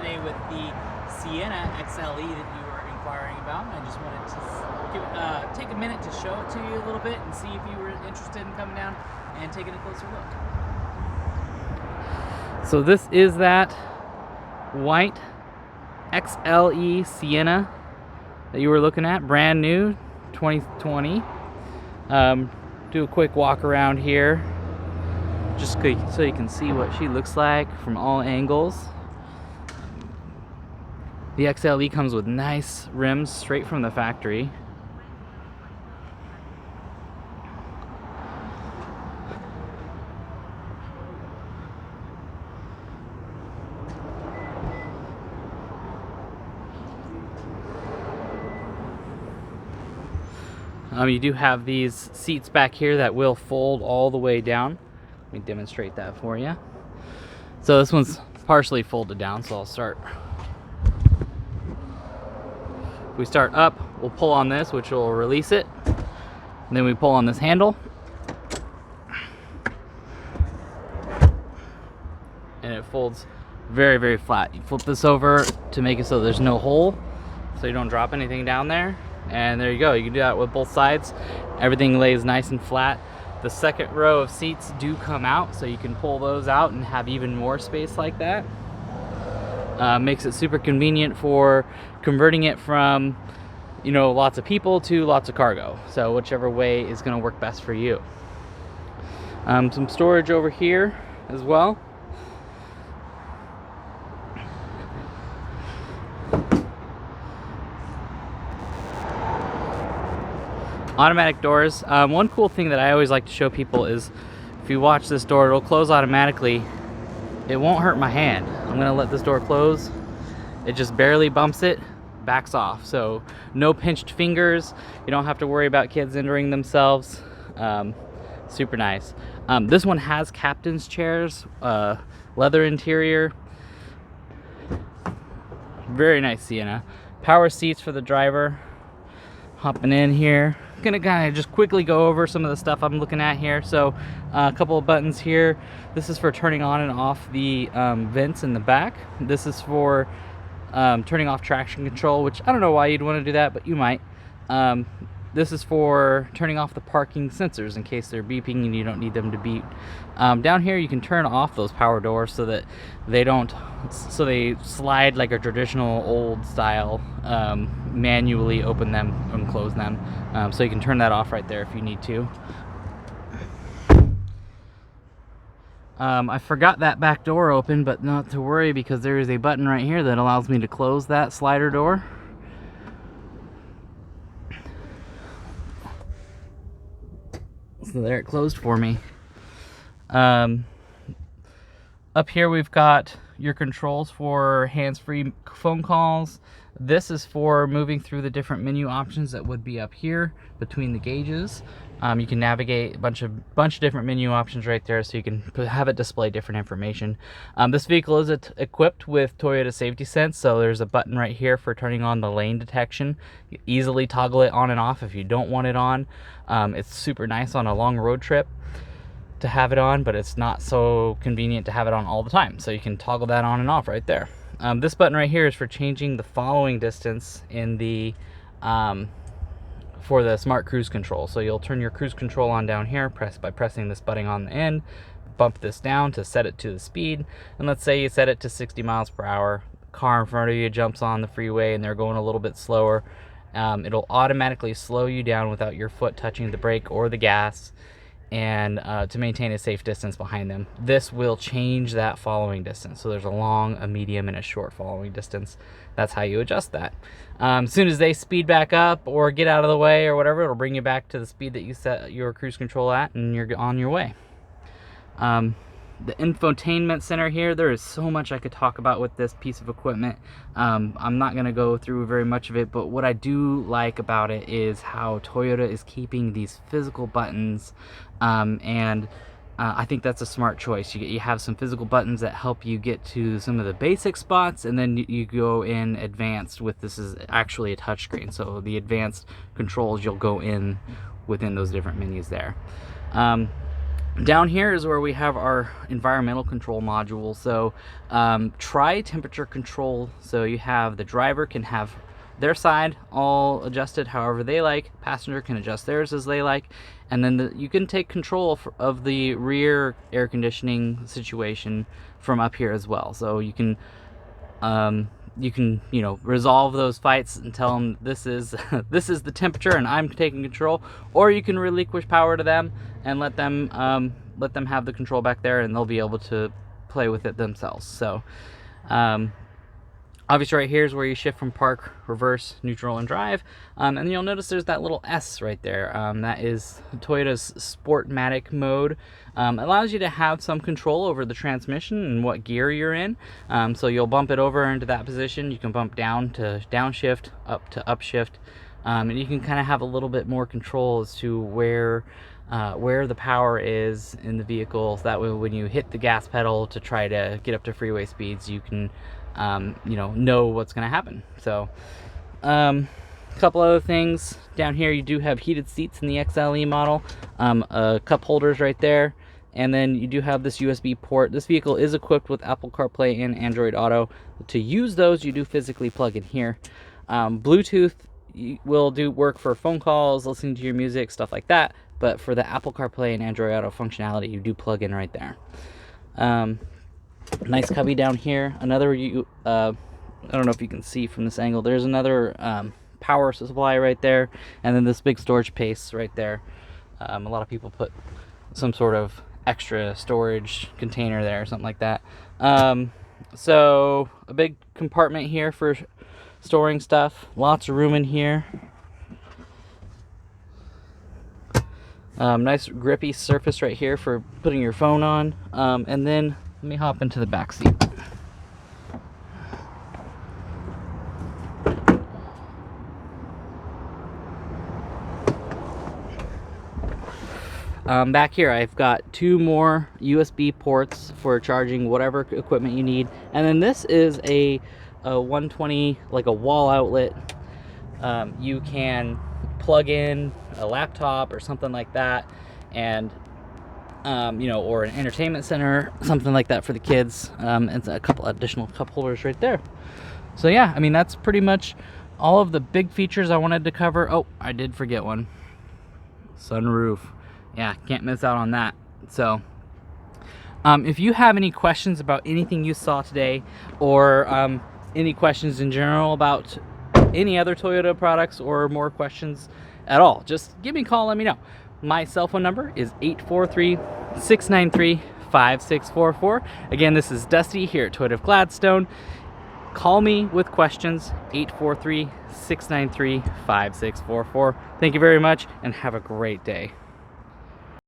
today with the Sienna XLE that you were inquiring about. I just wanted to take a minute to show it to you a little bit and see if you were interested in coming down and taking a closer look. So this is that white XLE Sienna that you were looking at, brand new, 2020. Do a quick walk around here, just so you can see what she looks like from all angles. The XLE comes with nice rims straight from the factory. You do have these seats back here that will fold all the way down. Let me demonstrate that for you. So this one's partially folded down, so I'll start. If we start up, we'll pull on this, which will release it. And then we pull on this handle. And it folds very, very flat. You flip this over to make it so there's no hole, so you don't drop anything down there. And there you go. You can do that with both sides. Everything lays nice and flat. The second row of seats do come out, so you can pull those out and have even more space like that. Makes it super convenient for converting it from, you know, lots of people to lots of cargo. So whichever way is going to work best for you. Some storage over here as well. Automatic doors. One cool thing that I always like to show people is if you watch this door, it'll close automatically. It won't hurt my hand. I'm gonna let this door close. It just barely bumps it, backs off. So no pinched fingers. You don't have to worry about kids injuring themselves. Super nice. This one has captain's chairs, leather interior. Very nice Sienna. Power seats for the driver. Hopping in here. Gonna kind of just quickly go over some of the stuff I'm looking at here. So a couple of buttons here. This is for turning on and off the vents in the back. This is for turning off traction control, which I don't know why you'd want to do that, but you might. This is for turning off the parking sensors in case they're beeping and you don't need them to beep. Down here you can turn off those power doors so that they don't, so they slide like a traditional old style, manually open them and close them. So you can turn that off right there if you need to. I forgot that back door open, but not to worry because there is a button right here that allows me to close that slider door. So there, it closed for me. Up here we've got your controls for hands-free phone calls. This is for moving through the different menu options that would be up here between the gauges. You can navigate a bunch of different menu options right there, so you can have it display different information. This vehicle is equipped with Toyota Safety Sense, so there's a button right here for turning on the lane detection. You easily toggle it on and off if you don't want it on. It's super nice on a long road trip to have it on, but it's not so convenient to have it on all the time, so you can toggle that on and off right there. This button right here is for changing the following distance in the for the smart cruise control. So you'll turn your cruise control on down here by pressing this button on the end, bump this down to set it to the speed, and let's say you set it to 60 miles per hour. Car in front of you jumps on the freeway and they're going a little bit slower. It'll automatically slow you down without your foot touching the brake or the gas, and to maintain a safe distance behind them. This will change that following distance. So there's a long, a medium, and a short following distance. That's how you adjust that. As soon as they speed back up or get out of the way or whatever, it'll bring you back to the speed that you set your cruise control at, and you're on your way. The infotainment center here, there is so much I could talk about with this piece of equipment. I'm not going to go through very much of it, but what I do like about it is how Toyota is keeping these physical buttons, and I think that's a smart choice. You have some physical buttons that help you get to some of the basic spots, and then you go in advanced with, this is actually a touchscreen, so the advanced controls, you'll go in within those different menus there. Down here is where we have our environmental control module. So try temperature control. So you have the driver can have their side all adjusted however they like, passenger can adjust theirs as they like, and then you can take control of the rear air conditioning situation from up here as well. So you can resolve those fights and tell them this is this is the temperature and I'm taking control, or you can relinquish power to them and let them have the control back there, and they'll be able to play with it themselves. So obviously right here is where you shift from park, reverse, neutral, and drive, and you'll notice there's that little S right there. That is Toyota's Sportmatic mode. Allows you to have some control over the transmission and what gear you're in. So you'll bump it over into that position. You can bump down to downshift, up to upshift, and you can kind of have a little bit more control as to where the power is in the vehicle. So that way when you hit the gas pedal to try to get up to freeway speeds, you can know what's going to happen. So a couple other things down here, you do have heated seats in the XLE model, cup holders right there, and then you do have this USB port. This vehicle is equipped with Apple CarPlay and Android Auto. To use those, you do physically plug in here. Bluetooth will do work for phone calls, listening to your music, stuff like that, but for the Apple CarPlay and Android Auto functionality, you do plug in right there. Nice cubby down here. Another, I don't know if you can see from this angle, there's another power supply right there, and then this big storage space right there. A lot of people put some sort of extra storage container there or something like that. So a big compartment here for storing stuff. Lots of room in here. Nice grippy surface right here for putting your phone on. And then let me hop into the back seat. Back here I've got 2 more USB ports for charging whatever equipment you need, and then this is a 120, like a wall outlet. You can plug in a laptop or something like that, and or an entertainment center, something like that for the kids, and a couple additional cup holders right there. So yeah, I mean, that's pretty much all of the big features I wanted to cover. Oh, I did forget one. Sunroof. Yeah, can't miss out on that. So if you have any questions about anything you saw today, or any questions in general about any other Toyota products, or more questions at all, just give me a call, let me know. My cell phone number is 843-693-5644. Again, this is Dusty here at Toyota of Gladstone. Call me with questions, 843-693-5644. Thank you very much, and have a great day.